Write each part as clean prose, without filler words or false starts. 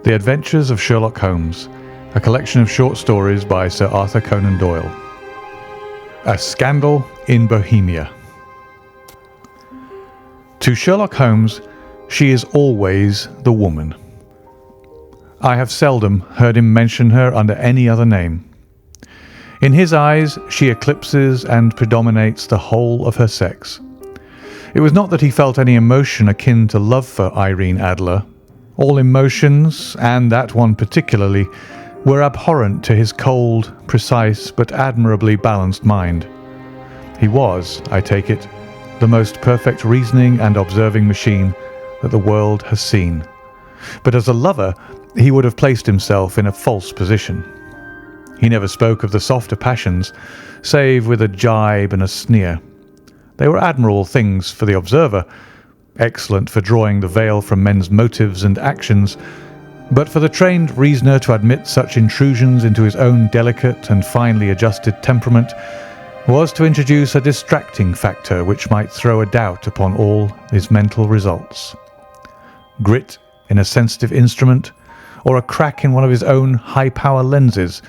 The Adventures of Sherlock Holmes, a collection of short stories by Sir Arthur Conan Doyle. A Scandal in Bohemia. To Sherlock Holmes, she is always the woman. I have seldom heard him mention her under any other name. In his eyes, she eclipses and predominates the whole of her sex. It was not that he felt any emotion akin to love for Irene Adler. All emotions, and that one particularly, were abhorrent to his cold, precise, but admirably balanced mind. He was, I take it, the most perfect reasoning and observing machine that the world has seen. But as a lover, he would have placed himself in a false position. He never spoke of the softer passions, save with a jibe and a sneer. They were admirable things for the observer, excellent for drawing the veil from men's motives and actions, but for the trained reasoner to admit such intrusions into his own delicate and finely adjusted temperament was to introduce a distracting factor which might throw a doubt upon all his mental results. Grit in a sensitive instrument, or a crack in one of his own high-power lenses,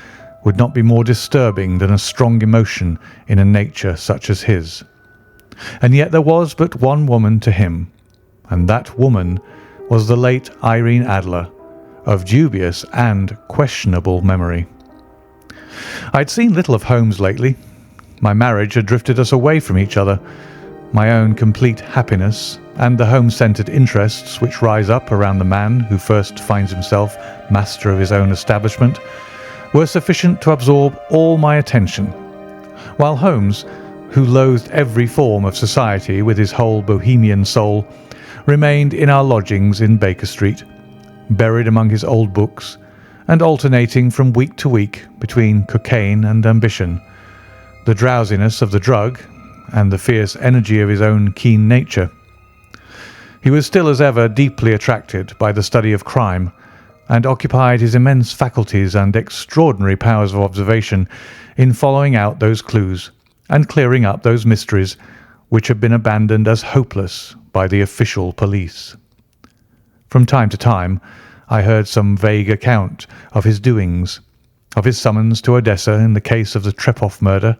would not be more disturbing than a strong emotion in a nature such as his. And yet there was but one woman to him, and that woman was the late Irene Adler, of dubious and questionable memory. I had seen little of Holmes lately. My marriage had drifted us away from each other. My own complete happiness and the home-centred interests which rise up around the man who first finds himself master of his own establishment were sufficient to absorb all my attention, while Holmes, who loathed every form of society with his whole Bohemian soul, remained in our lodgings in Baker Street, buried among his old books, and alternating from week to week between cocaine and ambition, the drowsiness of the drug and the fierce energy of his own keen nature. He was still as ever deeply attracted by the study of crime, and occupied his immense faculties and extraordinary powers of observation in following out those clues and clearing up those mysteries which had been abandoned as hopeless by the official police. From time to time I heard some vague account of his doings, of his summons to Odessa in the case of the Trepoff murder,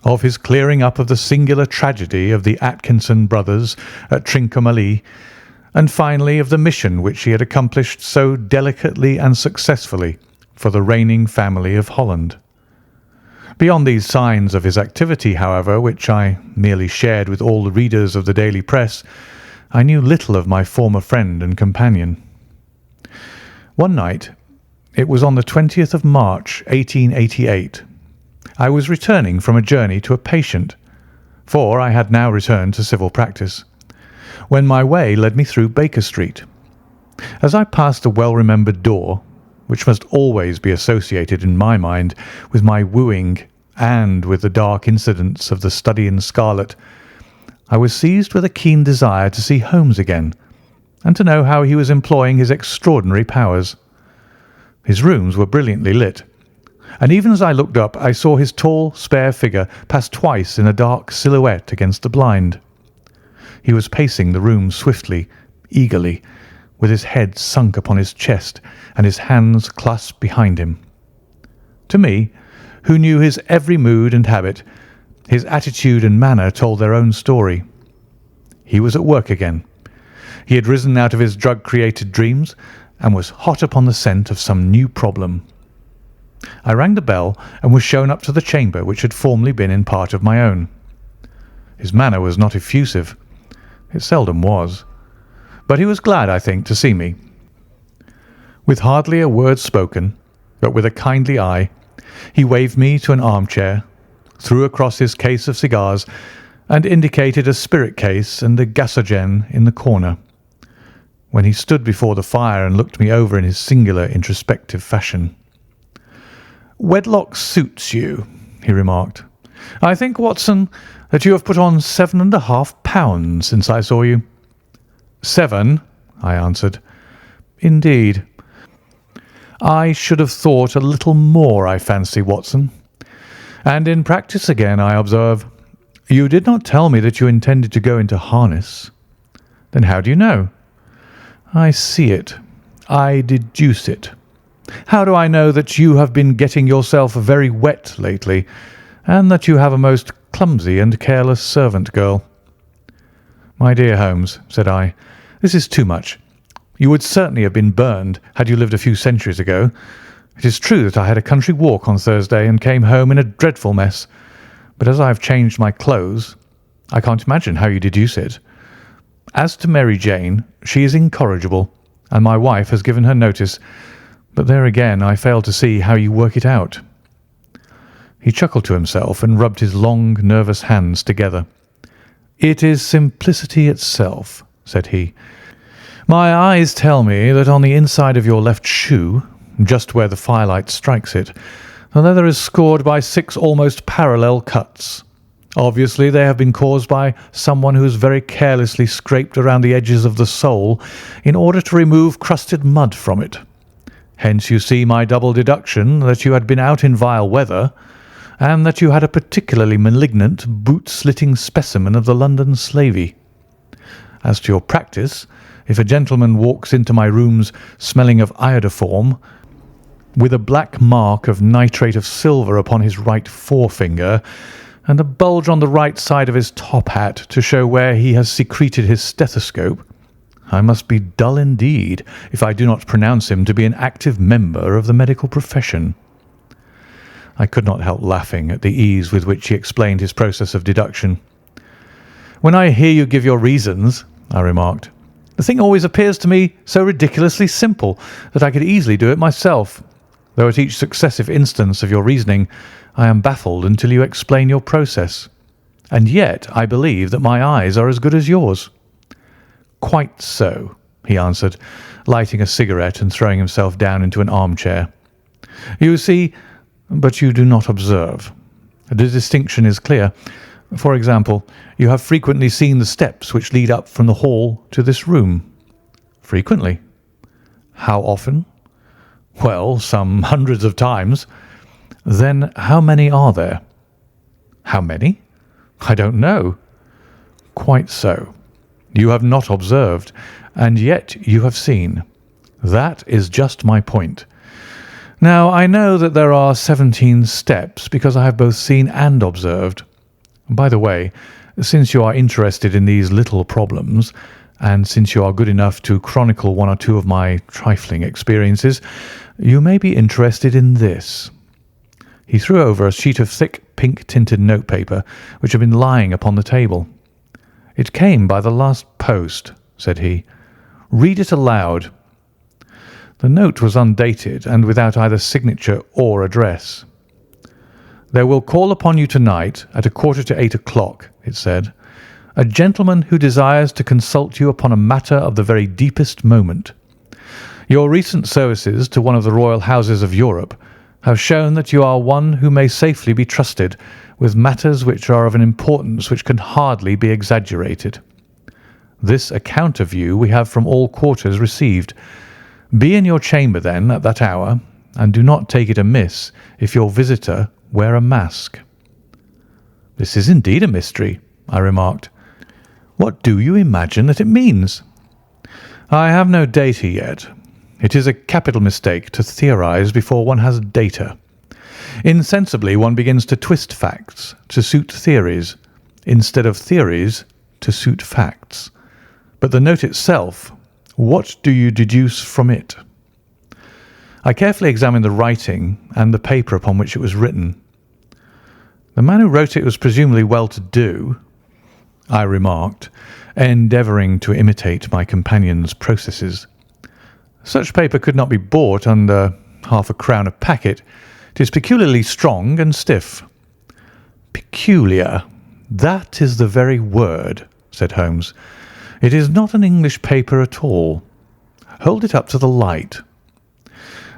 of his clearing up of the singular tragedy of the Atkinson brothers at Trincomalee, and finally of the mission which he had accomplished so delicately and successfully for the reigning family of Holland. Beyond these signs of his activity, however, which I merely shared with all the readers of the daily press, I knew little of my former friend and companion. One night, it was on the 20th of March, 1888, I was returning from a journey to a patient, for I had now returned to civil practice, when my way led me through Baker Street. As I passed a well-remembered door, which must always be associated in my mind with my wooing and with the dark incidents of the Study in Scarlet, I was seized with a keen desire to see Holmes again, and to know how he was employing his extraordinary powers. His rooms were brilliantly lit, and even as I looked up I saw his tall, spare figure pass twice in a dark silhouette against the blind. He was pacing the room swiftly, eagerly, with his head sunk upon his chest and his hands clasped behind him. To me, who knew his every mood and habit, his attitude and manner told their own story. He was at work again. He had risen out of his drug-created dreams and was hot upon the scent of some new problem. I rang the bell and was shown up to the chamber which had formerly been in part of my own. His manner was not effusive. It seldom was. But he was glad, I think, to see me. With hardly a word spoken, but with a kindly eye, he waved me to an armchair, threw across his case of cigars, and indicated a spirit case and a gasogen in the corner. When he stood before the fire and looked me over in his singular introspective fashion. "Wedlock suits you," he remarked. "I think, Watson, that you have put on 7.5 pounds since I saw you." "7," I answered. "Indeed. I should have thought a little more, I fancy, Watson. And in practice again, I observe. You did not tell me that you intended to go into harness." "Then how do you know?" "I see it. I deduce it. How do I know that you have been getting yourself very wet lately, and that you have a most clumsy and careless servant girl?" "My dear Holmes," said I, "this is too much. You would certainly have been burned had you lived a few centuries ago. It is true that I had a country walk on Thursday and came home in a dreadful mess, but as I have changed my clothes, I can't imagine how you deduce it. As to Mary Jane, she is incorrigible, and my wife has given her notice, but there again I fail to see how you work it out." He chuckled to himself and rubbed his long, nervous hands together. "It is simplicity itself," said he. "My eyes tell me that on the inside of your left shoe, just where the firelight strikes it, the leather is scored by 6 almost parallel cuts. Obviously, they have been caused by someone who has very carelessly scraped around the edges of the sole in order to remove crusted mud from it. Hence you see my double deduction that you had been out in vile weather, and that you had a particularly malignant boot-slitting specimen of the London slavey. As to your practice, if a gentleman walks into my rooms smelling of iodoform, with a black mark of nitrate of silver upon his right forefinger, and a bulge on the right side of his top hat to show where he has secreted his stethoscope, I must be dull indeed if I do not pronounce him to be an active member of the medical profession." I could not help laughing at the ease with which he explained his process of deduction. "When I hear you give your reasons," I remarked, "the thing always appears to me so ridiculously simple that I could easily do it myself, though at each successive instance of your reasoning I am baffled until you explain your process. And yet I believe that my eyes are as good as yours." "Quite so," he answered, lighting a cigarette and throwing himself down into an armchair. "You see, but you do not observe. The distinction is clear. For example, you have frequently seen the steps which lead up from the hall to this room." "Frequently." "How often?" "Well, some hundreds of times." "Then how many are there?" "How many? I don't know." "Quite so. You have not observed, and yet you have seen. That is just my point. Now, I know that there are 17 steps because I have both seen and observed. By the way, since you are interested in these little problems, and since you are good enough to chronicle one or two of my trifling experiences, you may be interested in this." He threw over a sheet of thick pink-tinted notepaper which had been lying upon the table. "It came by the last post," said he. "Read it aloud." The note was undated and without either signature or address. "There will call upon you tonight at 7:45, it said, "a gentleman who desires to consult you upon a matter of the very deepest moment. Your recent services to one of the royal houses of Europe have shown that you are one who may safely be trusted with matters which are of an importance which can hardly be exaggerated. This account of you we have from all quarters received. Be in your chamber, then, at that hour, and do not take it amiss if your visitor wear a mask." "This is indeed a mystery," I remarked. "What do you imagine that it means?" "I have no data yet. It is a capital mistake to theorize before one has data. Insensibly one begins to twist facts to suit theories, instead of theories to suit facts. But the note itself, what do you deduce from it?" I carefully examined the writing and the paper upon which it was written. "The man who wrote it was presumably well-to-do," I remarked, endeavouring to imitate my companion's processes. "Such paper could not be bought under £0.50 a packet. It is peculiarly strong and stiff." "Peculiar. That is the very word," said Holmes. "It is not an English paper at all. Hold it up to the light."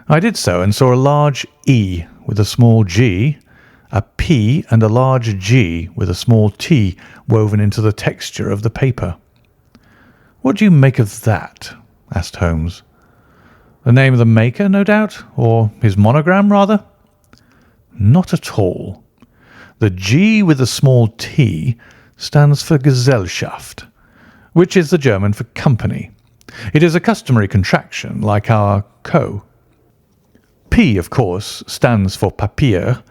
I did so and saw a large E with a small g, a P and a large G with a small t woven into the texture of the paper. "What do you make of that?" asked Holmes. "The name of the maker, no doubt, or his monogram, rather?" "Not at all. The G with the small t stands for Gesellschaft, which is the German for company, It is a customary contraction, like our co. P, of course, stands for papier.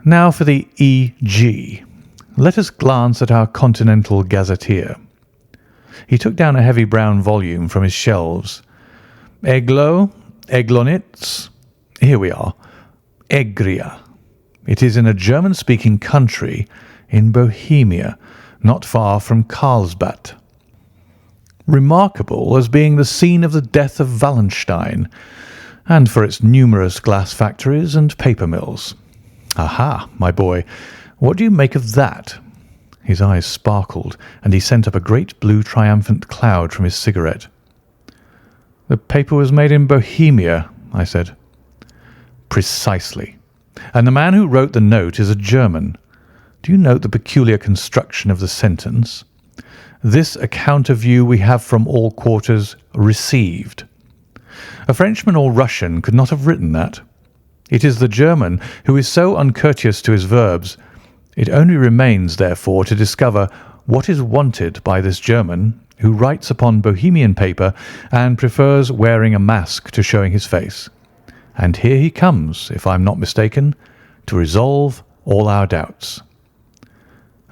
Now for the E.G. Let us glance at our Continental Gazetteer. He took down a heavy brown volume from his shelves. Eglo, Eglonitz. Here we are. Egria. It is in a German-speaking country in Bohemia, not far from Carlsbad. Remarkable as being the scene of the death of Wallenstein, and for its numerous glass factories and paper mills. Aha, my boy, what do you make of that? His eyes sparkled, and he sent up a great blue triumphant cloud from his cigarette. The paper was made in Bohemia, I said. Precisely. And the man who wrote the note is a German. Do you note the peculiar construction of the sentence? This account of you we have from all quarters received. A Frenchman or Russian could not have written that. It is the German who is so uncourteous to his verbs. It only remains, therefore, to discover what is wanted by this German who writes upon Bohemian paper and prefers wearing a mask to showing his face. And here he comes, if I am not mistaken, to resolve all our doubts.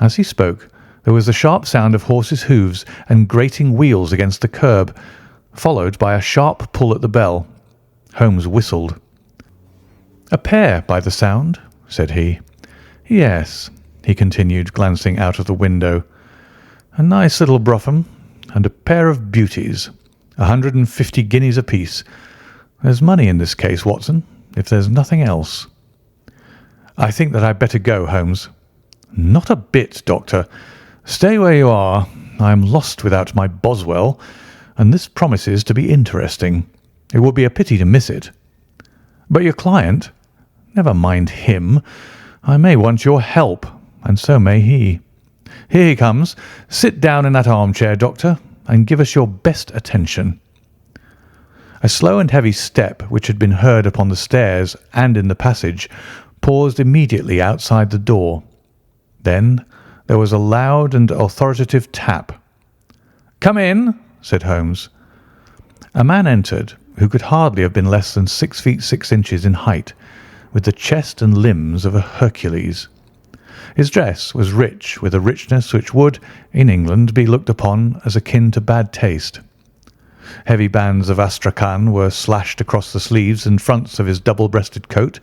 As he spoke, there was the sharp sound of horses' hoofs and grating wheels against the curb, followed by a sharp pull at the bell. Holmes whistled. "A pair, by the sound," said he. "Yes," he continued, glancing out of the window. "A nice little brougham, and a pair of beauties, 150 guineas apiece. There's money in this case, Watson, if there's nothing else." "I think that I'd better go, Holmes." "Not a bit, Doctor. Stay where you are. I am lost without my Boswell, and this promises to be interesting. It would be a pity to miss it." "But your client?" "Never mind him. I may want your help, and so may he. Here he comes. Sit down in that armchair, Doctor, and give us your best attention." A slow and heavy step, which had been heard upon the stairs and in the passage, paused immediately outside the door. Then there was a loud and authoritative tap. "Come in," said Holmes. A man entered who could hardly have been less than 6 feet 6 inches in height, with the chest and limbs of a Hercules. His dress was rich, with a richness which would, in England, be looked upon as akin to bad taste. Heavy bands of astrakhan were slashed across the sleeves and fronts of his double-breasted coat,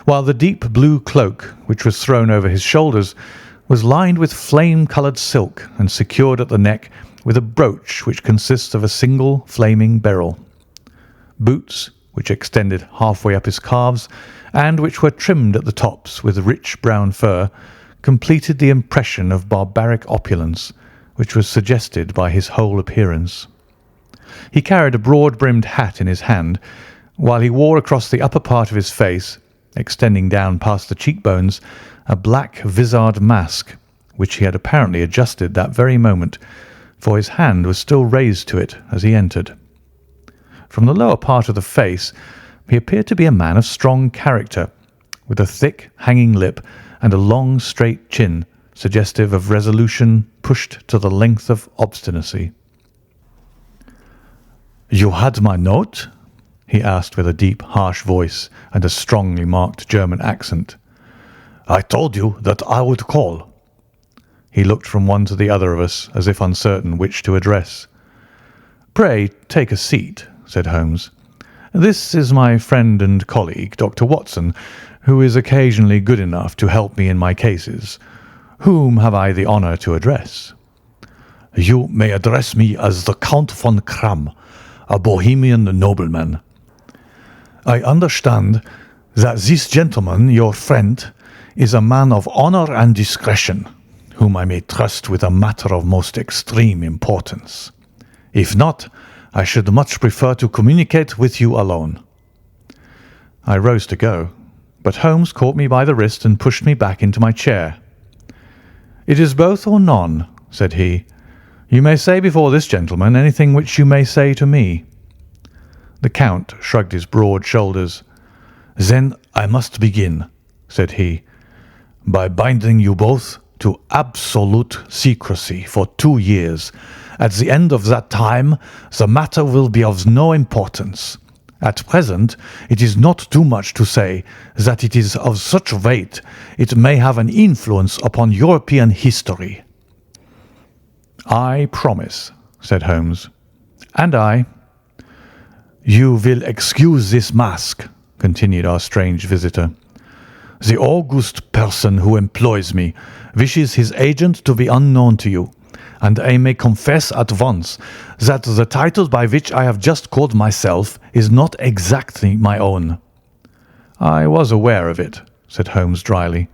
while the deep blue cloak, which was thrown over his shoulders, was lined with flame-coloured silk and secured at the neck with a brooch which consists of a single flaming beryl. Boots, which extended halfway up his calves, and which were trimmed at the tops with rich brown fur, completed the impression of barbaric opulence which was suggested by his whole appearance. He carried a broad-brimmed hat in his hand, while he wore across the upper part of his face, extending down past the cheekbones, a black vizard mask, which he had apparently adjusted that very moment, for his hand was still raised to it as he entered. From the lower part of the face, he appeared to be a man of strong character, with a thick, hanging lip and a long, straight chin, suggestive of resolution pushed to the length of obstinacy. "You had my note?" he asked with a deep, harsh voice and a strongly marked German accent. "I told you that I would call." He looked from one to the other of us, as if uncertain which to address. "Pray take a seat," said Holmes. "This is my friend and colleague, Dr. Watson, who is occasionally good enough to help me in my cases. Whom have I the honour to address?" "You may address me as the Count von Kramm, a Bohemian nobleman. I understand that this gentleman, your friend, is a man of honour and discretion, whom I may trust with a matter of most extreme importance. If not, I should much prefer to communicate with you alone." I rose to go, but Holmes caught me by the wrist and pushed me back into my chair. "It is both or none," said he. "You may say before this gentleman anything which you may say to me." The Count shrugged his broad shoulders. "Then I must begin," said he, "by binding you both to absolute secrecy for 2 years, At the end of that time, the matter will be of no importance. At present, it is not too much to say that it is of such weight it may have an influence upon European history." "I promise," said Holmes. "And I." "You will excuse this mask," continued our strange visitor. "The august person who employs me wishes his agent to be unknown to you, and I may confess at once that the title by which I have just called myself is not exactly my own." "I was aware of it," said Holmes dryly.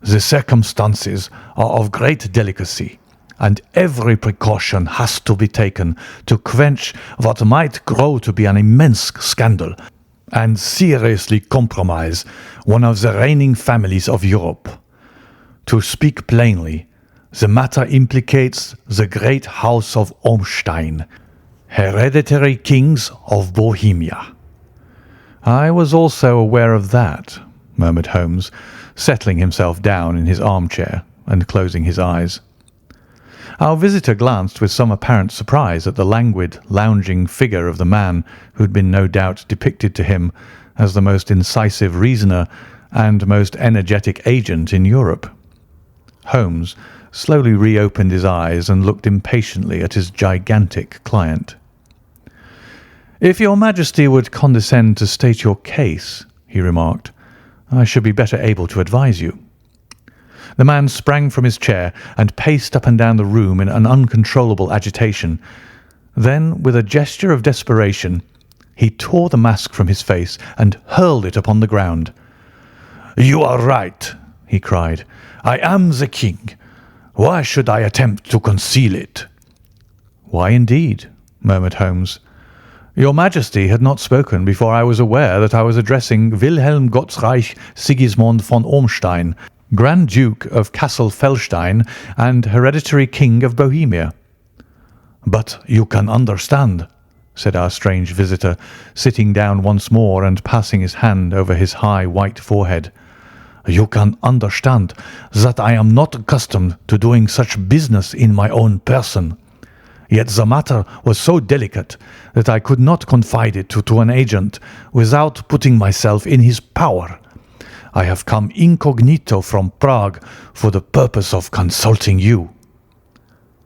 "The circumstances are of great delicacy, and every precaution has to be taken to quench what might grow to be an immense scandal and seriously compromise one of the reigning families of Europe. To speak plainly, the matter implicates the great house of Holstein, hereditary kings of Bohemia." "I was also aware of that," murmured Holmes, settling himself down in his armchair and closing his eyes. Our visitor glanced with some apparent surprise at the languid, lounging figure of the man who had been no doubt depicted to him as the most incisive reasoner and most energetic agent in Europe. Holmes slowly reopened his eyes and looked impatiently at his gigantic client. "If your Majesty would condescend to state your case," he remarked, "I should be better able to advise you." The man sprang from his chair and paced up and down the room in an uncontrollable agitation. Then, with a gesture of desperation, he tore the mask from his face and hurled it upon the ground. "You are right," he cried. "I am the king. Why should I attempt to conceal it?" "Why, indeed?" murmured Holmes. "Your Majesty had not spoken before I was aware that I was addressing Wilhelm Gottsreich Sigismund von Ormstein, Grand Duke of Cassel-Felstein and hereditary King of Bohemia." "But you can understand," said our strange visitor, sitting down once more and passing his hand over his high white forehead. "You can understand that I am not accustomed to doing such business in my own person. Yet the matter was so delicate that I could not confide it to an agent without putting myself in his power. I have come incognito from Prague for the purpose of consulting you."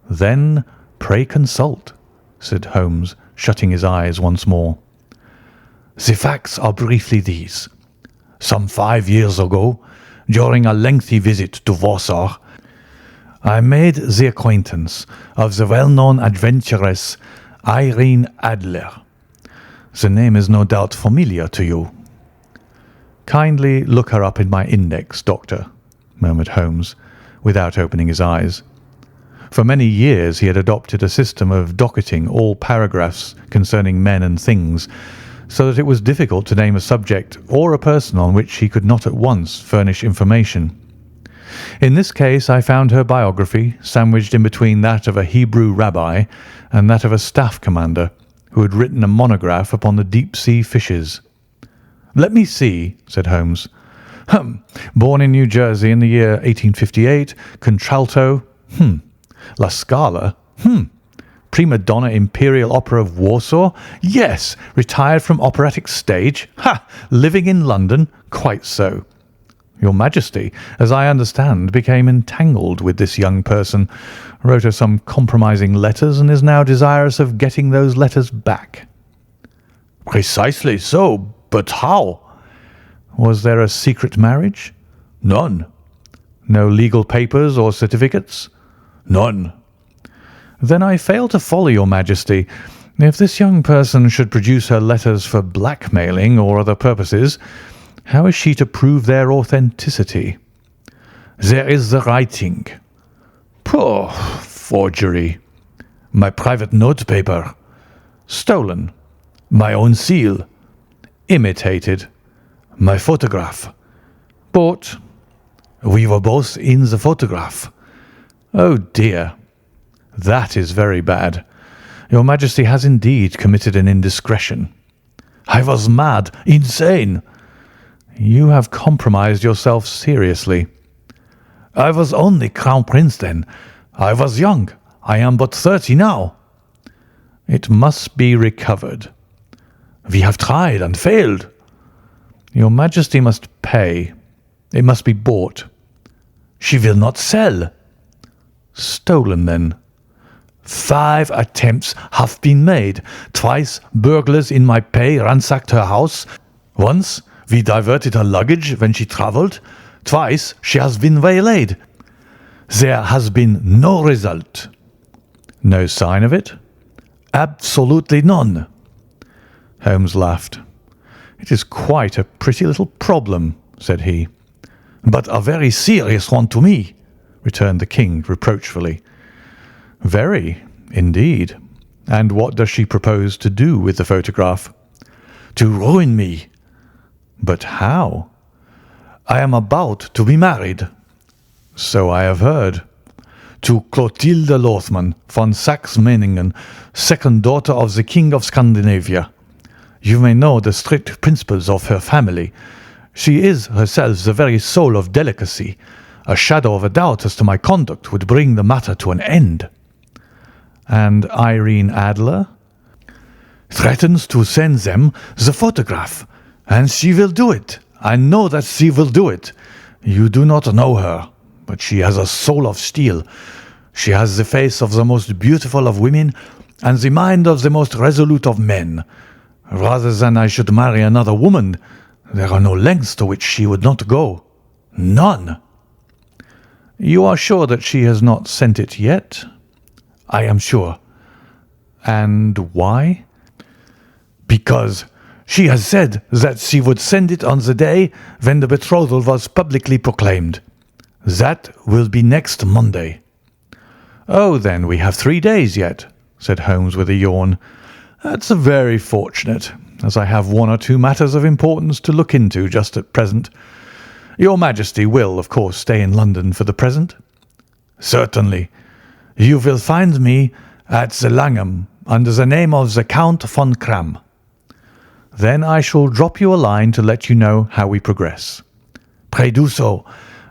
"Then pray consult," said Holmes, shutting his eyes once more. "The facts are briefly these. Some 5 years ago, during a lengthy visit to Warsaw, I made the acquaintance of the well-known adventuress Irene Adler. The name is no doubt familiar to you." "Kindly look her up in my index, Doctor," murmured Holmes, without opening his eyes. For many years he had adopted a system of docketing all paragraphs concerning men and things, so that it was difficult to name a subject or a person on which he could not at once furnish information. In this case I found her biography sandwiched in between that of a Hebrew rabbi and that of a staff commander who had written a monograph upon the deep-sea fishes. "Let me see," said Holmes. Born in New Jersey in the year 1858, contralto. La Scala. Prima donna Imperial Opera of Warsaw. Yes, retired from operatic stage. Living in London. Quite so. Your Majesty, as I understand, became entangled with this young person, wrote her some compromising letters, and is now desirous of getting those letters back." "Precisely so. But how?" "Was there a secret marriage?" "None." "No legal papers or certificates?" "None." "Then I fail to follow, Your Majesty. If this young person should produce her letters for blackmailing or other purposes, how is she to prove their authenticity?" "There is the writing." "Poor forgery." "My private notepaper." "Stolen." "My own seal." "Imitated." "My photograph." "Bought." "We were both in the photograph." "Oh dear. That is very bad. Your Majesty has indeed committed an indiscretion." "I was mad, insane." "You have compromised yourself seriously." "I was only Crown Prince then. I was young. I am but 30 now." "It must be recovered." "We have tried and failed." "Your Majesty must pay. It must be bought." "She will not sell." "Stolen, then?" "5 attempts have been made. Twice burglars in my pay ransacked her house. Once we diverted her luggage when she travelled. Twice she has been waylaid. There has been no result." "No sign of it?" "Absolutely none." Holmes laughed. "It is quite a pretty little problem," said he. "But a very serious one to me," returned the king reproachfully. "Very, indeed. And what does she propose to do with the photograph?" "To ruin me." "But how?" "I am about to be married." "So I have heard." "To Clotilde Lothman von Saxe-Meiningen, second daughter of the King of Scandinavia. You may know the strict principles of her family. She is herself the very soul of delicacy. A shadow of a doubt as to my conduct would bring the matter to an end." "And Irene Adler?" "Threatens to send them the photograph. And she will do it. I know that she will do it. You do not know her, but she has a soul of steel. She has the face of the most beautiful of women and the mind of the most resolute of men. Rather than I should marry another woman, there are no lengths to which she would not go. None." "You are sure that she has not sent it yet?" "I am sure." "And why?" "Because she has said that she would send it on the day when the betrothal was publicly proclaimed. That will be next Monday." "Oh, then we have 3 days yet," said Holmes with a yawn. "That's very fortunate, as I have 1 or 2 matters of importance to look into just at present. Your Majesty will, of course, stay in London for the present?" "Certainly. You will find me at the Langham under the name of the Count von Kramm." "Then I shall drop you a line to let you know how we progress." "Pray do so.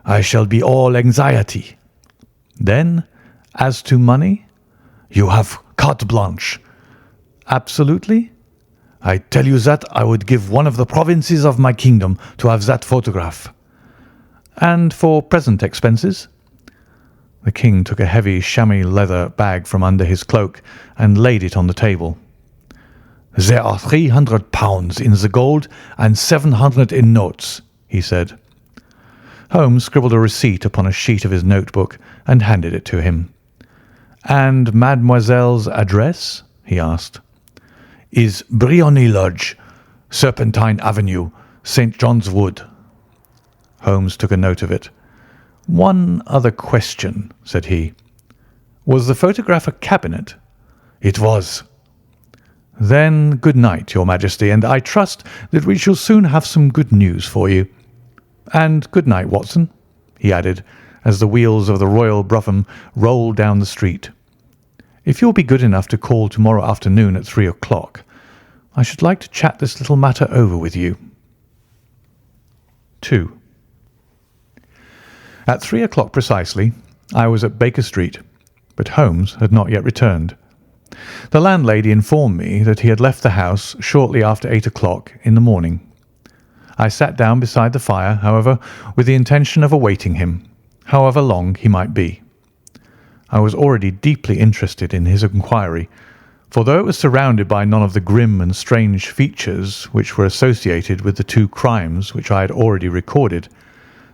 I shall be all anxiety." "Then, as to money?" "You have carte blanche." "Absolutely?" "I tell you that I would give one of the provinces of my kingdom to have that photograph." "And for present expenses?" The king took a heavy chamois leather bag from under his cloak and laid it on the table. "There are £300 in the gold and 700 in notes," he said. Holmes scribbled a receipt upon a sheet of his notebook and handed it to him. "And mademoiselle's address?" he asked. "Is Briony Lodge, Serpentine Avenue, St. John's Wood." Holmes took a note of it. "One other question," said he. "Was the photograph a cabinet?" "It was." "Then good night, Your Majesty, and I trust that we shall soon have some good news for you. And good night, Watson," he added, as the wheels of the Royal Brougham rolled down the street. "If you'll be good enough to call tomorrow afternoon at 3 o'clock, I should like to chat this little matter over with you." 2. At 3 o'clock precisely, I was at Baker Street, but Holmes had not yet returned. The landlady informed me that he had left the house shortly after 8 o'clock in the morning. I sat down beside the fire, however, with the intention of awaiting him, however long he might be. I was already deeply interested in his inquiry, for though it was surrounded by none of the grim and strange features which were associated with the 2 crimes which I had already recorded,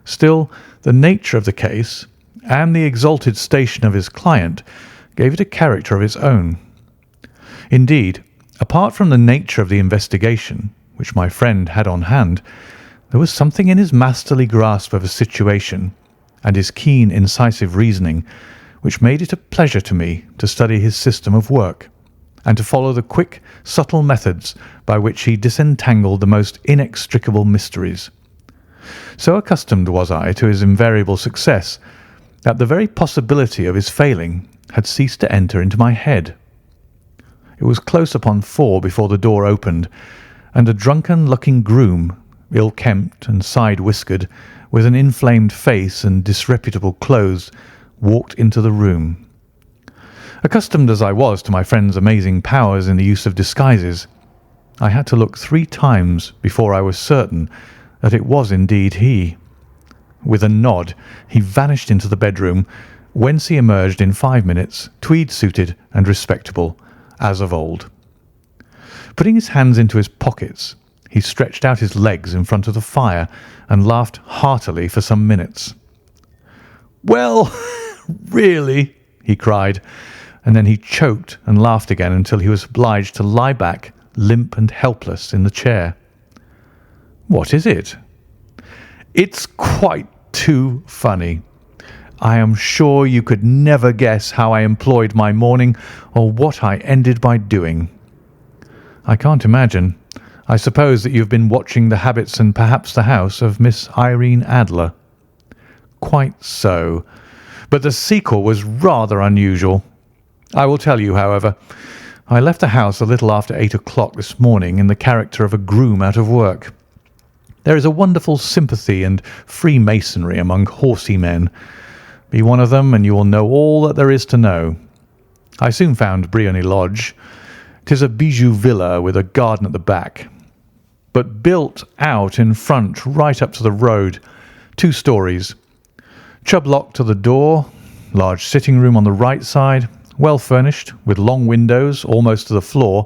still the nature of the case and the exalted station of his client gave it a character of its own. Indeed, apart from the nature of the investigation which my friend had on hand, there was something in his masterly grasp of a situation and his keen, incisive reasoning which made it a pleasure to me to study his system of work and to follow the quick, subtle methods by which he disentangled the most inextricable mysteries. So accustomed was I to his invariable success that the very possibility of his failing had ceased to enter into my head. It was close upon 4 before the door opened, and a drunken-looking groom, ill-kempt and side-whiskered, with an inflamed face and disreputable clothes, walked into the room. Accustomed as I was to my friend's amazing powers in the use of disguises, I had to look 3 times before I was certain that it was indeed he. With a nod, he vanished into the bedroom, whence he emerged in 5 minutes, tweed-suited and respectable, as of old. Putting his hands into his pockets, he stretched out his legs in front of the fire and laughed heartily for some minutes. "Well, really," he cried, and then he choked and laughed again until he was obliged to lie back, limp and helpless, in the chair. "What is it?" "It's quite too funny. I am sure you could never guess how I employed my morning or what I ended by doing." "I can't imagine. I suppose that you've been watching the habits and perhaps the house of Miss Irene Adler." "Quite so. But the sequel was rather unusual. I will tell you, however. I left the house a little after 8 o'clock this morning in the character of a groom out of work. There is a wonderful sympathy and freemasonry among horsey men. Be one of them and you will know all that there is to know. I soon found Briony Lodge. 'Tis a bijou villa with a garden at the back, but built out in front right up to the road, 2 stories. Chubb lock to the door, large sitting room on the right side, well furnished, with long windows almost to the floor,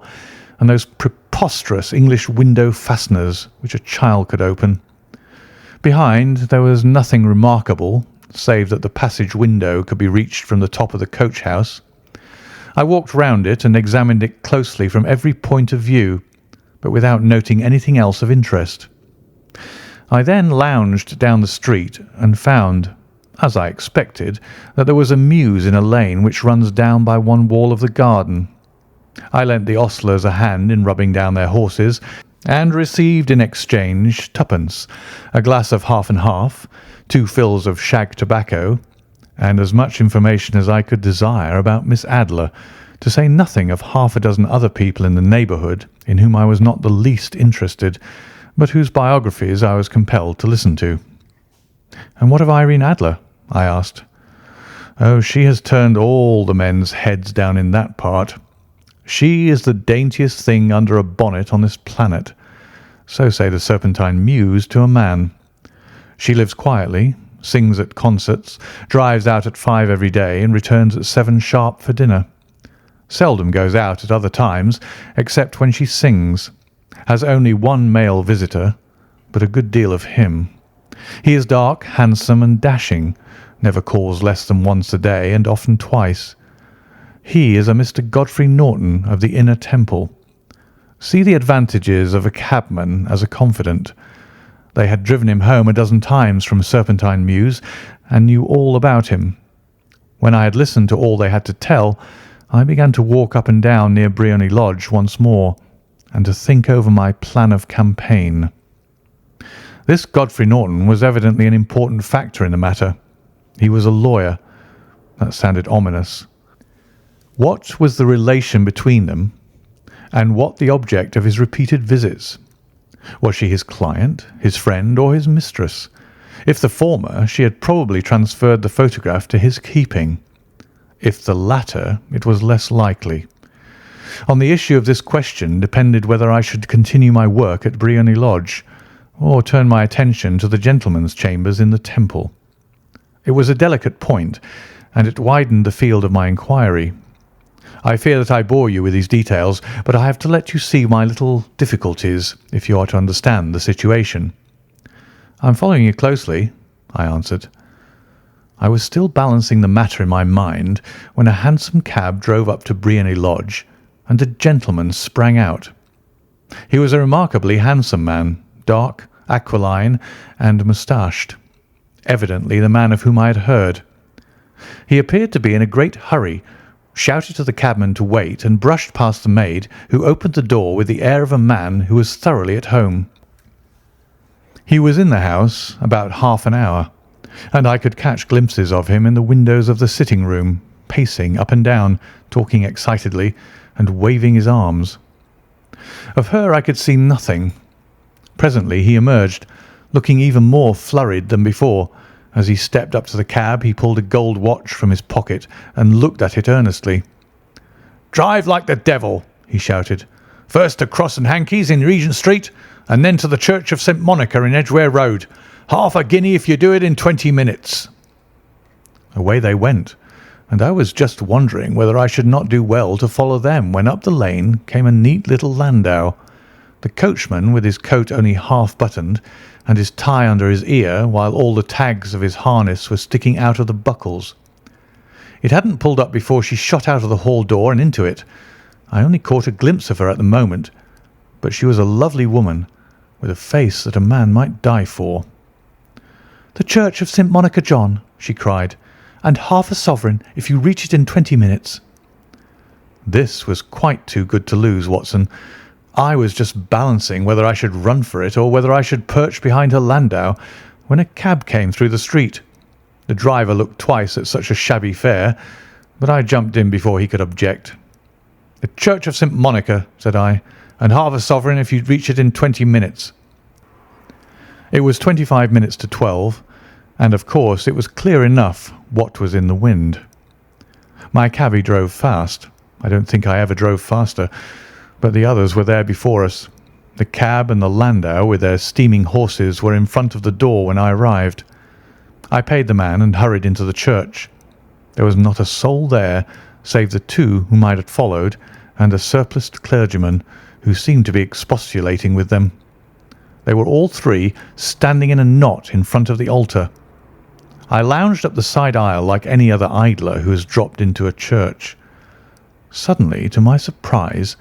and those preposterous English window fasteners which a child could open. Behind there was nothing remarkable, save that the passage window could be reached from the top of the coach house. I walked round it and examined it closely from every point of view, but without noting anything else of interest. I then lounged down the street and found, as I expected, that there was a mews in a lane which runs down by one wall of the garden. I lent the ostlers a hand in rubbing down their horses, and received in exchange 2d, a glass of half and half, 2 fills of shag tobacco, and as much information as I could desire about Miss Adler, to say nothing of half a dozen other people in the neighbourhood in whom I was not the least interested, but whose biographies I was compelled to listen to. "And what of Irene Adler?" I asked. "Oh, she has turned all the men's heads down in that part. She is the daintiest thing under a bonnet on this planet. So say the Serpentine Mews to a man. She lives quietly, sings at concerts, drives out at 5 every day, and returns at 7 sharp for dinner. Seldom goes out at other times, except when she sings. Has only 1 male visitor, but a good deal of him. He is dark, handsome, and dashing, never calls less than once a day, and often twice. He is a Mr. Godfrey Norton of the Inner Temple. See the advantages of a cabman as a confidant. They had driven him home a dozen times from Serpentine Mews, and knew all about him. When I had listened to all they had to tell, I began to walk up and down near Briony Lodge once more, and to think over my plan of campaign. This Godfrey Norton was evidently an important factor in the matter. He was a lawyer. That sounded ominous. What was the relation between them, and what the object of his repeated visits? Was she his client, his friend, or his mistress? If the former, she had probably transferred the photograph to his keeping. If the latter, it was less likely. On the issue of this question depended whether I should continue my work at Briony Lodge, or turn my attention to the gentlemen's chambers in the Temple. It was a delicate point, and it widened the field of my inquiry. I fear that I bore you with these details, but I have to let you see my little difficulties if you are to understand the situation. "I am following you closely," I answered. I was still balancing the matter in my mind when a hansom cab drove up to Briony Lodge, and a gentleman sprang out. He was a remarkably handsome man, dark, aquiline, and moustached, evidently the man of whom I had heard. He appeared to be in a great hurry, shouted to the cabman to wait, and brushed past the maid, who opened the door with the air of a man who was thoroughly at home. He was in the house about half an hour, and I could catch glimpses of him in the windows of the sitting room, pacing up and down, talking excitedly, and waving his arms. Of her I could see nothing. Presently he emerged, looking even more flurried than before. As he stepped up to the cab, he pulled a gold watch from his pocket and looked at it earnestly. "Drive like the devil," he shouted. "First to Cross and Hankey's in Regent Street, and then to the Church of St. Monica in Edgware Road. Half a guinea if you do it in 20 minutes." Away they went, and I was just wondering whether I should not do well to follow them when up the lane came a neat little landau. The coachman, with his coat only half buttoned and his tie under his ear, while all the tags of his harness were sticking out of the buckles. It hadn't pulled up before she shot out of the hall door and into it. I only caught a glimpse of her at the moment, but she was a lovely woman, with a face that a man might die for. "The Church of St. Monica, John," she cried, "and half a sovereign if you reach it in 20 minutes. This was quite too good to lose, Watson. I was just balancing whether I should run for it or whether I should perch behind her landau when a cab came through the street. The driver looked twice at such a shabby fare, but I jumped in before he could object. "The Church of St. Monica," said I, "and half a sovereign if you reach it in 20 minutes. It was 25 minutes to 12, and of course it was clear enough what was in the wind. My cabby drove fast. I don't think I ever drove faster, but the others were there before us. The cab and the landau with their steaming horses were in front of the door when I arrived. I paid the man and hurried into the church. There was not a soul there save the two whom I had followed and a surpliced clergyman who seemed to be expostulating with them. They were all three standing in a knot in front of the altar. I lounged up the side aisle like any other idler who has dropped into a church. Suddenly, to my surprise,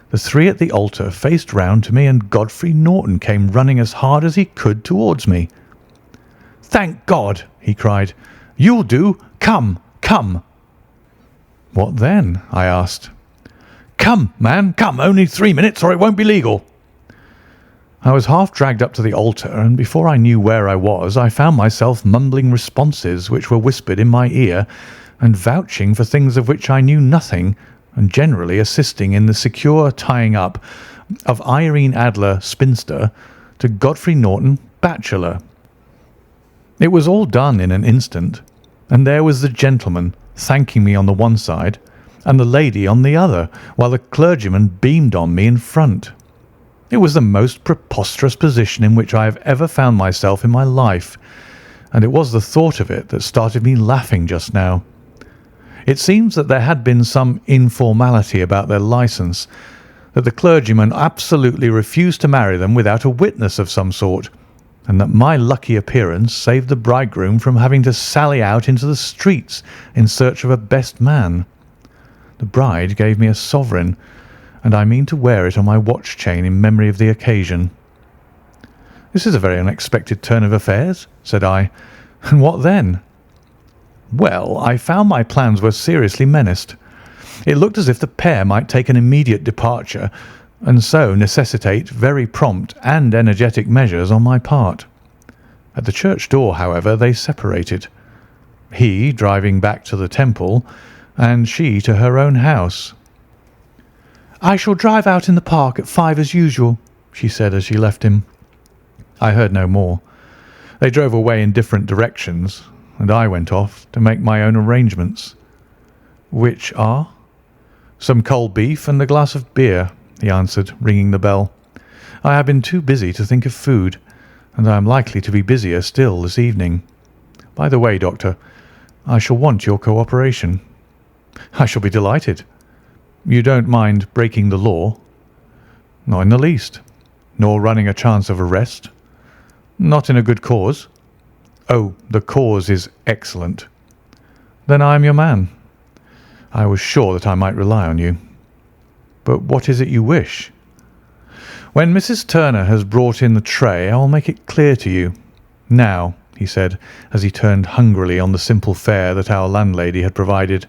the three at the altar faced round to me and Godfrey Norton came running as hard as he could towards me. "Thank God!" he cried. "You'll do. Come, come." "What then?" I asked. "Come, man, come. Only 3 minutes or it won't be legal." I was half dragged up to the altar, and before I knew where I was, I found myself mumbling responses which were whispered in my ear and vouching for things of which I knew nothing, and generally assisting in the secure tying up of Irene Adler, spinster, to Godfrey Norton, bachelor. It was all done in an instant, and there was the gentleman thanking me on the one side and the lady on the other, while the clergyman beamed on me in front. It was the most preposterous position in which I have ever found myself in my life, and it was the thought of it that started me laughing just now. It seems that there had been some informality about their licence, that the clergyman absolutely refused to marry them without a witness of some sort, and that my lucky appearance saved the bridegroom from having to sally out into the streets in search of a best man. The bride gave me a sovereign, and I mean to wear it on my watch chain in memory of the occasion. "This is a very unexpected turn of affairs," said I. "And what then?" "Well, I found my plans were seriously menaced. It looked as if the pair might take an immediate departure, and so necessitate very prompt and energetic measures on my part. At the church door, however, they separated, he driving back to the Temple, and she to her own house. "I shall drive out in the park at 5 as usual," she said as she left him. I heard no more. They drove away in different directions, and I went off to make my own arrangements. "Which are?" "Some cold beef and a glass of beer," he answered, ringing the bell. "I have been too busy to think of food, and I am likely to be busier still this evening. By the way, Doctor, I shall want your cooperation." "I shall be delighted." "You don't mind breaking the law?" "Not in the least." "Nor running a chance of arrest?" "Not in a good cause." "Oh, the cause is excellent." "Then I am your man." "I was sure that I might rely on you." "But what is it you wish?" "When Mrs. Turner has brought in the tray, I will make it clear to you. Now," he said, as he turned hungrily on the simple fare that our landlady had provided,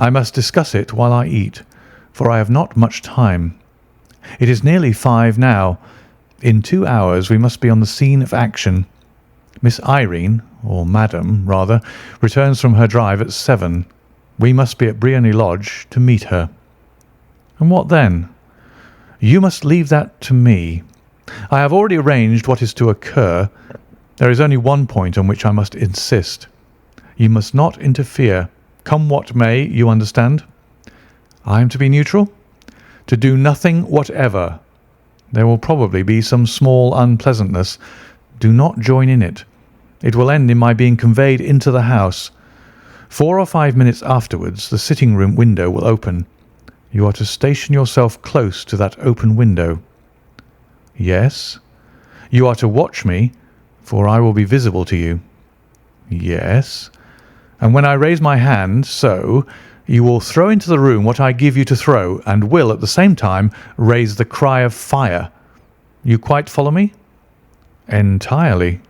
"I must discuss it while I eat, for I have not much time. It is nearly 5 now. In 2 hours we must be on the scene of action. Miss Irene, or Madam, rather, returns from her drive at 7. We must be at Briony Lodge to meet her." "And what then?" "You must leave that to me. I have already arranged what is to occur. There is only one point on which I must insist. You must not interfere. Come what may, you understand?" I am to be neutral? To do nothing whatever. There will probably be some small unpleasantness. Do not join in it. It will end in my being conveyed into the house. 4 or 5 minutes afterwards, the sitting-room window will open. You are to station yourself close to that open window. Yes. You are to watch me, for I will be visible to you. Yes. And when I raise my hand, so, you will throw into the room what I give you to throw, and will, at the same time, raise the cry of fire. You quite follow me? Entirely.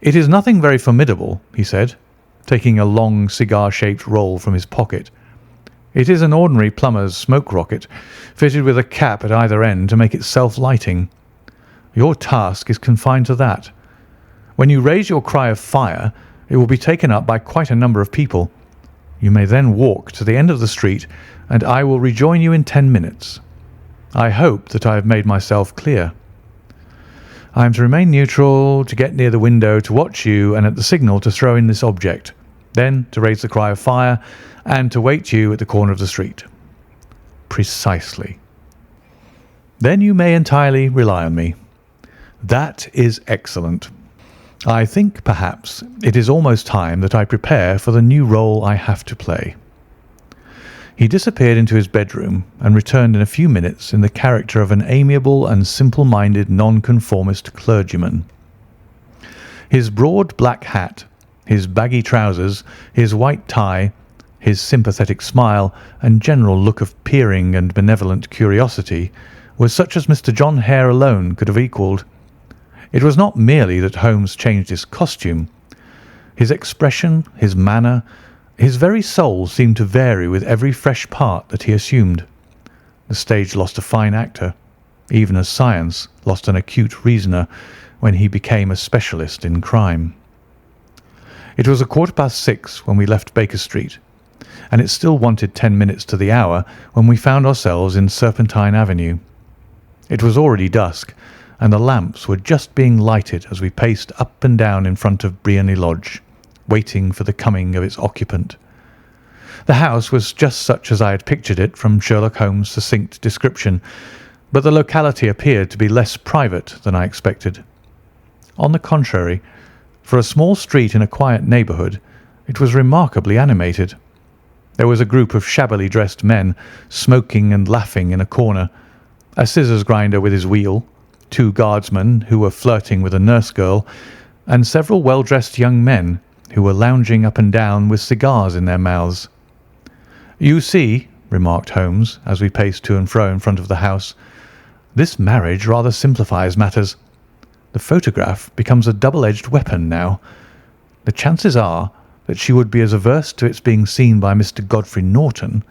It is nothing very formidable, he said, taking a long cigar-shaped roll from his pocket. It is an ordinary plumber's smoke rocket, fitted with a cap at either end to make it self-lighting. Your task is confined to that. When you raise your cry of fire, it will be taken up by quite a number of people. You may then walk to the end of the street, and I will rejoin you in 10 minutes. I hope that I have made myself clear. I am to remain neutral, to get near the window, to watch you, and at the signal to throw in this object, then to raise the cry of fire, and to wait you at the corner of the street. Precisely. Then you may entirely rely on me. That is excellent. I think, perhaps, it is almost time that I prepare for the new role I have to play. He disappeared into his bedroom and returned in a few minutes in the character of an amiable and simple-minded nonconformist clergyman. His broad black hat, his baggy trousers, his white tie, his sympathetic smile, and general look of peering and benevolent curiosity was such as Mr. John Hare alone could have equalled. It was not merely that Holmes changed his costume. His expression, his manner, his very soul seemed to vary with every fresh part that he assumed. The stage lost a fine actor, even as science lost an acute reasoner when he became a specialist in crime. It was 6:15 when we left Baker Street, and it still wanted 10 minutes to the hour when we found ourselves in Serpentine Avenue. It was already dusk, and the lamps were just being lighted as we paced up and down in front of Briony Lodge, waiting for the coming of its occupant. The house was just such as I had pictured it from Sherlock Holmes' succinct description, but the locality appeared to be less private than I expected. On the contrary, for a small street in a quiet neighbourhood, it was remarkably animated. There was a group of shabbily dressed men smoking and laughing in a corner, a scissors grinder with his wheel, 2 guardsmen who were flirting with a nurse girl, and several well-dressed young men who were lounging up and down with cigars in their mouths. "You see," remarked Holmes, as we paced to and fro in front of the house, "this marriage rather simplifies matters. The photograph becomes a double-edged weapon now. The chances are that she would be as averse to its being seen by Mr. Godfrey Norton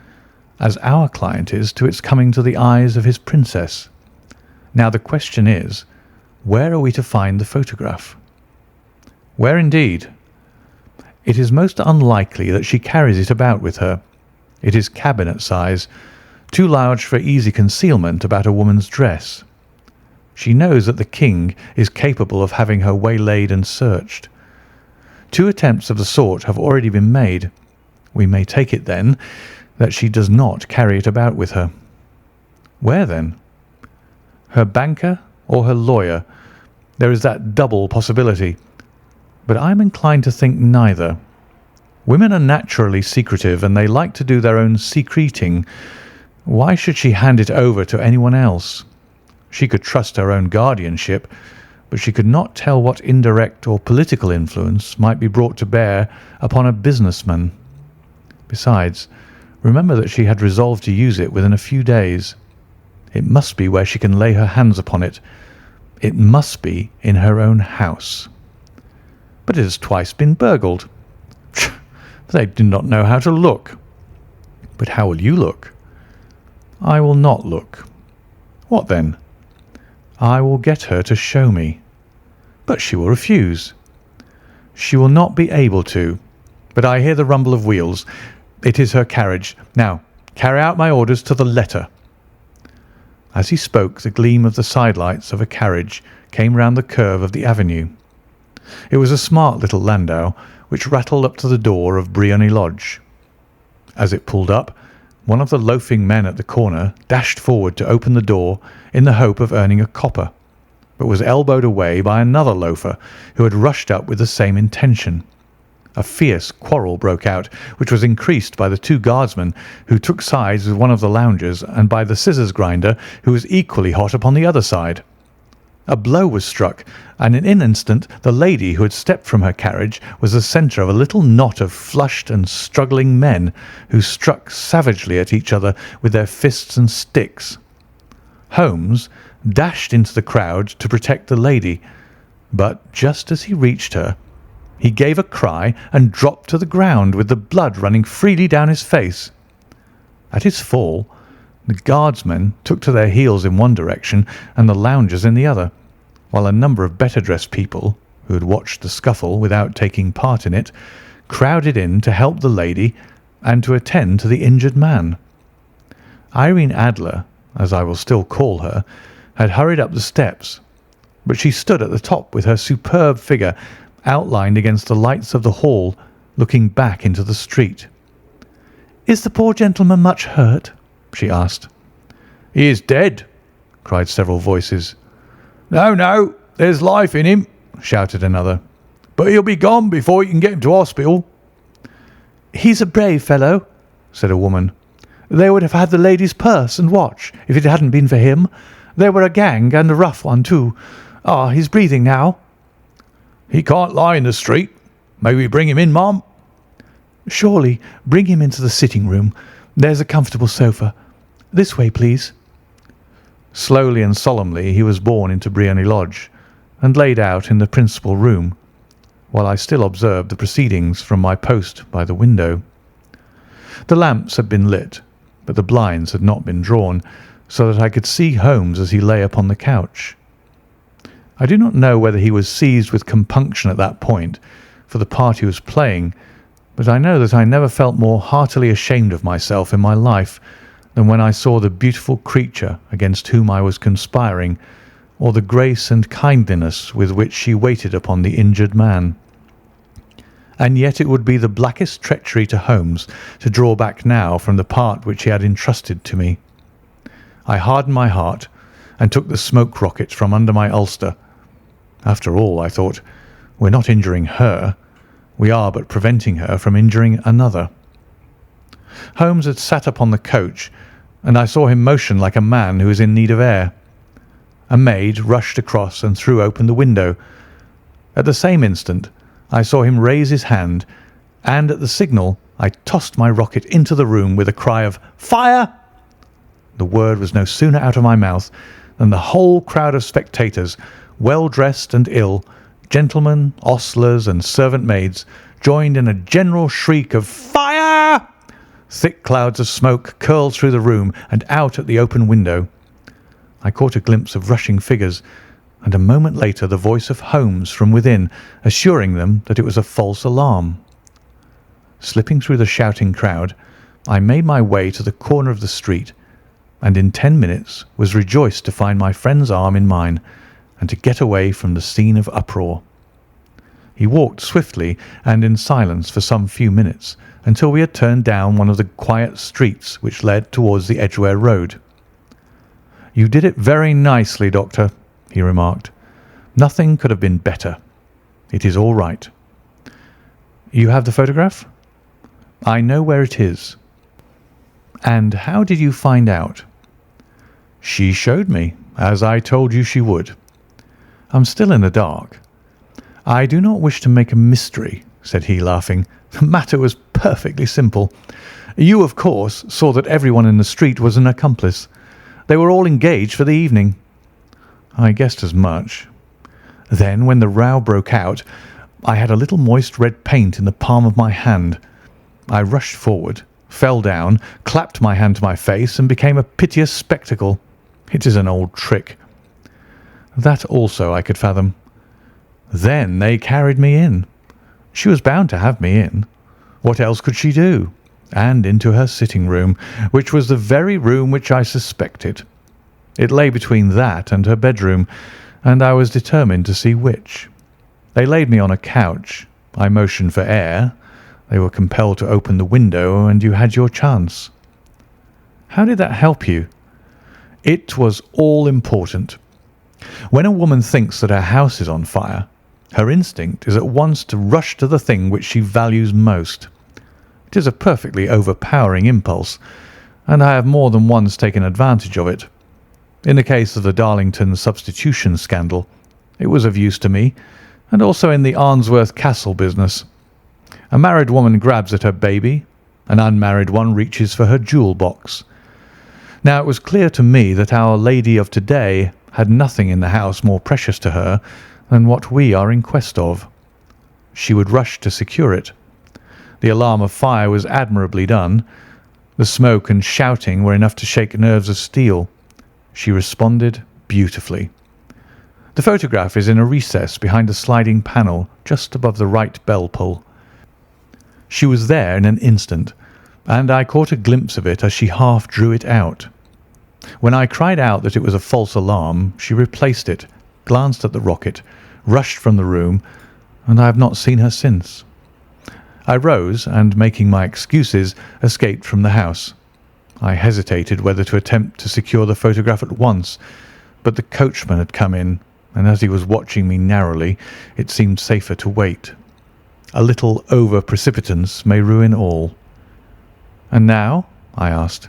as our client is to its coming to the eyes of his princess. Now the question is, where are we to find the photograph?" "Where indeed?" "It is most unlikely that she carries it about with her. It is cabinet size, too large for easy concealment about a woman's dress. She knows that the king is capable of having her waylaid and searched. 2 attempts of the sort have already been made. We may take it, then, that she does not carry it about with her. Where, then? Her banker or her lawyer? There is that double possibility. But I am inclined to think neither. Women are naturally secretive, and they like to do their own secreting. Why should she hand it over to anyone else? She could trust her own guardianship, but she could not tell what indirect or political influence might be brought to bear upon a businessman. Besides, remember that she had resolved to use it within a few days. It must be where she can lay her hands upon it. It must be in her own house. But it has twice been burgled. They do not know how to look. But how will you look? I will not look. What then? I will get her to show me. But she will refuse. She will not be able to. But I hear the rumble of wheels. It is her carriage. Now, carry out my orders to the letter." As he spoke, the gleam of the sidelights of a carriage came round the curve of the avenue. It was a smart little landau, which rattled up to the door of Briony Lodge. As it pulled up, one of the loafing men at the corner dashed forward to open the door in the hope of earning a copper, but was elbowed away by another loafer who had rushed up with the same intention. A fierce quarrel broke out, which was increased by the two guardsmen who took sides with one of the loungers and by the scissors grinder who was equally hot upon the other side. A blow was struck, and in an instant the lady who had stepped from her carriage was the centre of a little knot of flushed and struggling men who struck savagely at each other with their fists and sticks. Holmes dashed into the crowd to protect the lady, but just as he reached her, he gave a cry and dropped to the ground with the blood running freely down his face. At his fall, the guardsmen took to their heels in one direction and the loungers in the other, while a number of better-dressed people, who had watched the scuffle without taking part in it, crowded in to help the lady and to attend to the injured man. Irene Adler, as I will still call her, had hurried up the steps, but she stood at the top with her superb figure outlined against the lights of the hall, looking back into the street. "Is the poor gentleman much hurt?" she asked. "He is dead," cried several voices. "No, no, there's life in him," shouted another. "But he'll be gone before you can get him to hospital." "He's a brave fellow," said a woman. "They would have had the lady's purse and watch if it hadn't been for him. They were a gang, and a rough one too. Ah, he's breathing now." "He can't lie in the street. May we bring him in, ma'am?" "Surely. Bring him into the sitting-room. There's a comfortable sofa. This way, please." Slowly and solemnly he was borne into Briony Lodge and laid out in the principal room, while I still observed the proceedings from my post by the window. The lamps had been lit, but the blinds had not been drawn, so that I could see Holmes as he lay upon the couch. I do not know whether he was seized with compunction at that point for the part he was playing, but I know that I never felt more heartily ashamed of myself in my life than when I saw the beautiful creature against whom I was conspiring, or the grace and kindliness with which she waited upon the injured man. And yet it would be the blackest treachery to Holmes to draw back now from the part which he had entrusted to me. I hardened my heart and took the smoke rocket from under my ulster. After all, I thought, we're not injuring her. We are but preventing her from injuring another. Holmes had sat upon the coach, and I saw him motion like a man who is in need of air. A maid rushed across and threw open the window. At the same instant, I saw him raise his hand, and at the signal I tossed my rocket into the room with a cry of "Fire!" The word was no sooner out of my mouth than the whole crowd of spectators, well dressed and ill, gentlemen, ostlers, and servant maids, joined in a general shriek of "Fire!" Thick clouds of smoke curled through the room and out at the open window. I caught a glimpse of rushing figures, and a moment later the voice of Holmes from within, assuring them that it was a false alarm. Slipping through the shouting crowd, I made my way to the corner of the street, and in 10 minutes was rejoiced to find my friend's arm in mine and to get away from the scene of uproar. He walked swiftly and in silence for some few minutes until we had turned down one of the quiet streets which led towards the Edgware Road. "You did it very nicely, Doctor," he remarked. "Nothing could have been better. It is all right." "You have the photograph?" "I know where it is." "And how did you find out?" "She showed me, as I told you she would." "I'm still in the dark." "I do not wish to make a mystery," said he, laughing. "The matter was perfectly simple. You, of course, saw that everyone in the street was an accomplice. They were all engaged for the evening." "I guessed as much." "Then, when the row broke out, I had a little moist red paint in the palm of my hand. I rushed forward, fell down, clapped my hand to my face, and became a piteous spectacle. It is an old trick." "That also I could fathom." "Then they carried me in. She was bound to have me in. What else could she do? And into her sitting-room, which was the very room which I suspected. It lay between that and her bedroom, and I was determined to see which. They laid me on a couch. I motioned for air. They were compelled to open the window, and you had your chance." How did that help you? It was all important. When a woman thinks that her house is on fire, her instinct is at once to rush to the thing which she values most. It is a perfectly overpowering impulse, and I have more than once taken advantage of it. In the case of the Darlington substitution scandal, it was of use to me, and also in the Arnsworth Castle business. A married woman grabs at her baby, an unmarried one reaches for her jewel box. Now it was clear to me that our lady of today had nothing in the house more precious to her than what we are in quest of. She would rush to secure it. The alarm of fire was admirably done. The smoke and shouting were enough to shake nerves of steel. She responded beautifully. The photograph is in a recess behind a sliding panel just above the right bell pull. She was there in an instant, and I caught a glimpse of it as she half drew it out. When I cried out that it was a false alarm, she replaced it, glanced at the rocket, rushed from the room, and I have not seen her since. I rose and, making my excuses, escaped from the house. I hesitated whether to attempt to secure the photograph at once, but the coachman had come in, and as he was watching me narrowly, it seemed safer to wait. A little over-precipitance may ruin all. "And now?" I asked.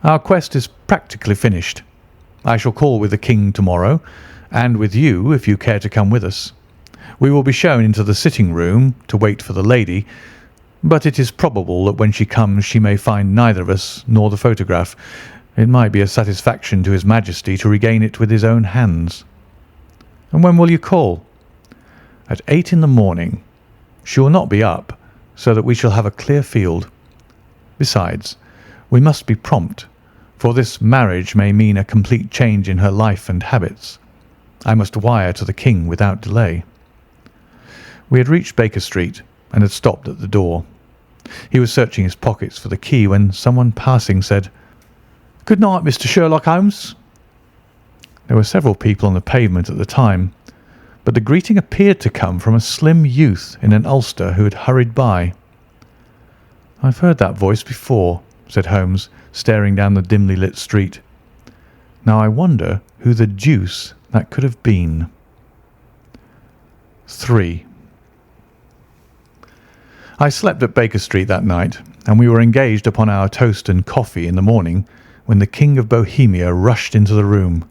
"Our quest is practically finished. I shall call with the king tomorrow, and with you if you care to come with us. We will be shown into the sitting-room to wait for the lady, but it is probable that when she comes she may find neither of us nor the photograph. It might be a satisfaction to His Majesty to regain it with his own hands." "And when will you call?" "At 8 in the morning. She will not be up, so that we shall have a clear field. Besides, we must be prompt, for this marriage may mean a complete change in her life and habits. I must wire to the king without delay." We had reached Baker Street and had stopped at the door. He was searching his pockets for the key when someone passing said, "Good night, Mr. Sherlock Holmes." There were several people on the pavement at the time, but the greeting appeared to come from a slim youth in an ulster who had hurried by. "I've heard that voice before," said Holmes, staring down the dimly lit street. "Now I wonder who the deuce that could have been." 3. I slept at Baker Street that night, and we were engaged upon our toast and coffee in the morning when the King of Bohemia rushed into the room.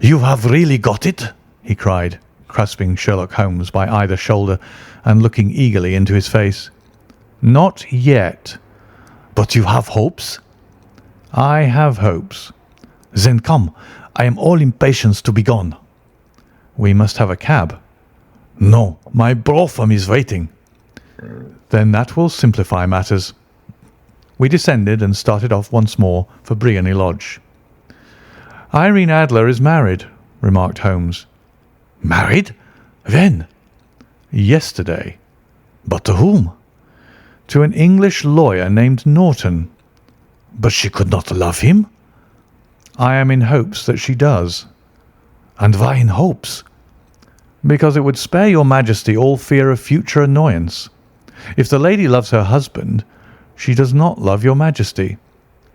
"You have really got it?" he cried, grasping Sherlock Holmes by either shoulder and looking eagerly into his face. "Not yet." "But you have hopes?" "I have hopes." "Then come. I am all impatience to be gone." "We must have a cab." "No, my brougham is waiting." "Then that will simplify matters." We descended and started off once more for Briony Lodge. "Irene Adler is married," remarked Holmes. "Married? When?" "Yesterday." "But to whom?" "To an English lawyer named Norton." "But she could not love him?" "I am in hopes that she does." "And why in hopes?" "Because it would spare your Majesty all fear of future annoyance. If the lady loves her husband, she does not love your Majesty.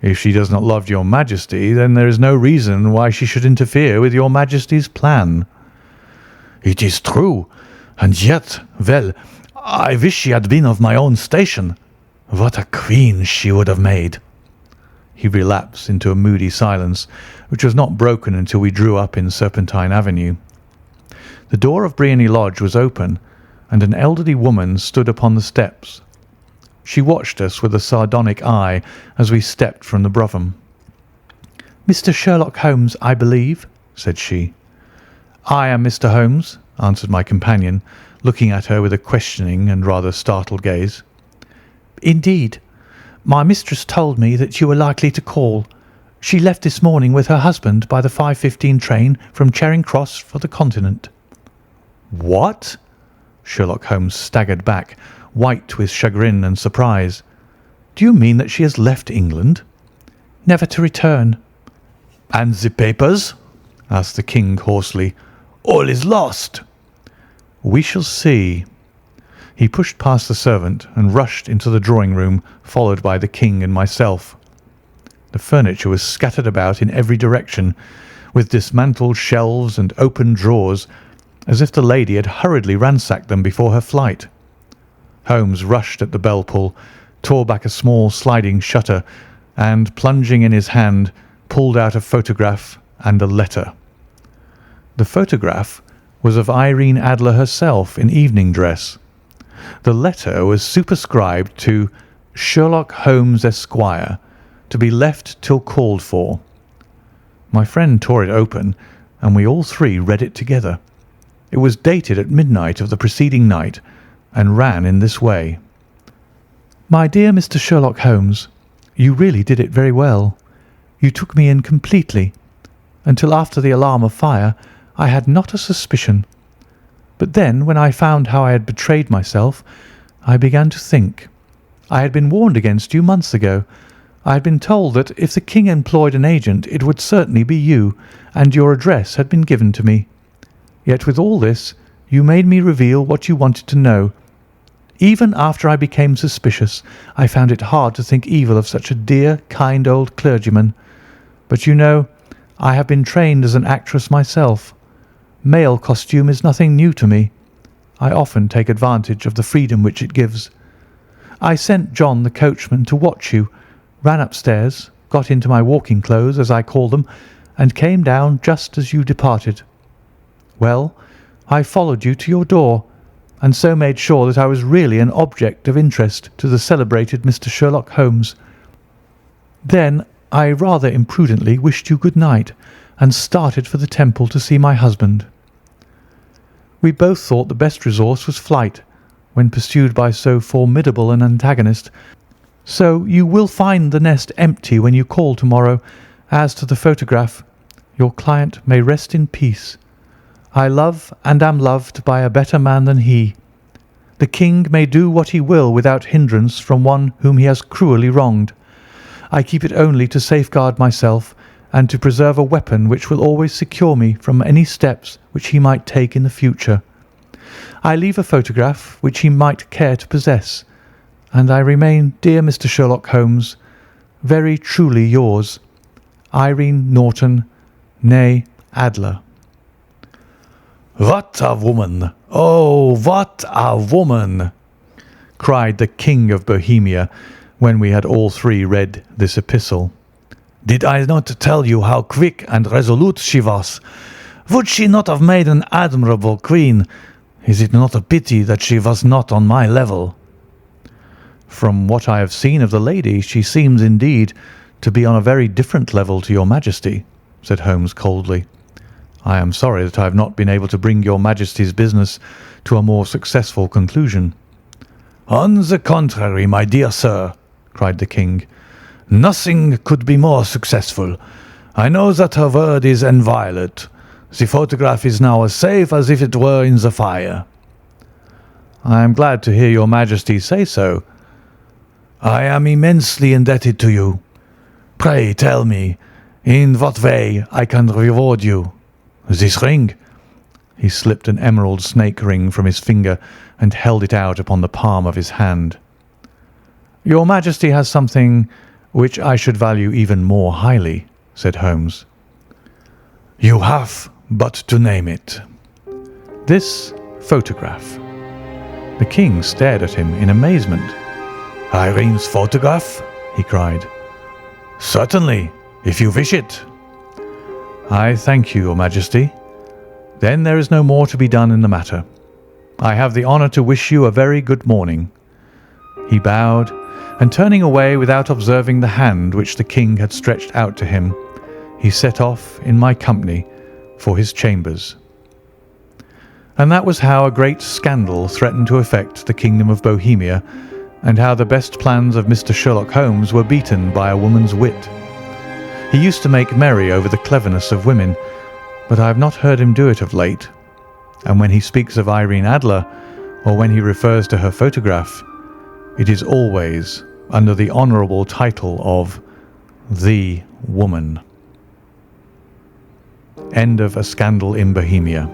If she does not love your Majesty, then there is no reason why she should interfere with your Majesty's plan." "It is true, and yet, well, I wish she had been of my own station. What a queen she would have made." He relapsed into a moody silence, which was not broken until we drew up in Serpentine Avenue. The door of Briony Lodge was open, and an elderly woman stood upon the steps. She watched us with a sardonic eye as we stepped from the brougham. "Mr. Sherlock Holmes, I believe," said she. "I am Mr. Holmes," answered my companion, looking at her with a questioning and rather startled gaze. "Indeed. My mistress told me that you were likely to call. She left this morning with her husband by the 5:15 train from Charing Cross for the Continent." "What?" Sherlock Holmes staggered back, white with chagrin and surprise. "Do you mean that she has left England?" "Never to return." "And the papers?" asked the king hoarsely. "All is lost." "We shall see." He pushed past the servant and rushed into the drawing-room, followed by the king and myself. The furniture was scattered about in every direction, with dismantled shelves and open drawers, as if the lady had hurriedly ransacked them before her flight. Holmes rushed at the bell pull, tore back a small sliding shutter, and, plunging in his hand, pulled out a photograph and a letter. The photograph was of Irene Adler herself in evening dress. The letter was superscribed to Sherlock Holmes, Esquire, to be left till called for. My friend tore it open, and we all three read it together. It was dated at midnight of the preceding night, and ran in this way: "My dear Mr. Sherlock Holmes, you really did it very well. You took me in completely. Until after the alarm of fire, I had not a suspicion. But then, when I found how I had betrayed myself, I began to think. I had been warned against you months ago. I had been told that if the king employed an agent, it would certainly be you, and your address had been given to me. Yet with all this, you made me reveal what you wanted to know. Even after I became suspicious, I found it hard to think evil of such a dear, kind old clergyman. But you know, I have been trained as an actress myself. Male costume is nothing new to me. I often take advantage of the freedom which it gives. I sent John the coachman to watch you, ran upstairs, got into my walking clothes, as I call them, and came down just as you departed. Well, I followed you to your door, and so made sure that I was really an object of interest to the celebrated Mr. Sherlock Holmes. Then I rather imprudently wished you good night, and started for the temple to see my husband. We both thought the best resource was flight, when pursued by so formidable an antagonist, so you will find the nest empty when you call tomorrow. As to the photograph, your client may rest in peace. I love and am loved by a better man than he. The king may do what he will without hindrance from one whom he has cruelly wronged. I keep it only to safeguard myself, and to preserve a weapon which will always secure me from any steps which he might take in the future. I leave a photograph which he might care to possess, and I remain, dear Mr. Sherlock Holmes, very truly yours, Irene Norton, née Adler." "What a woman! Oh, what a woman!" cried the King of Bohemia, when we had all three read this epistle. "Did I not tell you how quick and resolute she was? Would she not have made an admirable queen? Is it not a pity that she was not on my level?" "From what I have seen of the lady, she seems indeed to be on a very different level to your Majesty," said Holmes coldly. "I am sorry that I have not been able to bring your Majesty's business to a more successful conclusion." "On the contrary, my dear sir," cried the king, "nothing could be more successful. I know that her word is inviolate. The photograph is now as safe as if it were in the fire." "I am glad to hear your Majesty say so." "I am immensely indebted to you. Pray tell me in what way I can reward you. This ring?" He slipped an emerald snake ring from his finger and held it out upon the palm of his hand. "Your Majesty has something which I should value even more highly," said Holmes. "You have but to name it." "This photograph." The king stared at him in amazement. "Irene's photograph?" he cried. "Certainly, if you wish it." "I thank you, your Majesty. Then there is no more to be done in the matter. I have the honour to wish you a very good morning." He bowed, and turning away without observing the hand which the king had stretched out to him, he set off in my company for his chambers. And that was how a great scandal threatened to affect the kingdom of Bohemia, and how the best plans of Mr. Sherlock Holmes were beaten by a woman's wit. He used to make merry over the cleverness of women, but I have not heard him do it of late, and when he speaks of Irene Adler, or when he refers to her photograph, it is always under the honourable title of the woman. End of A Scandal in Bohemia.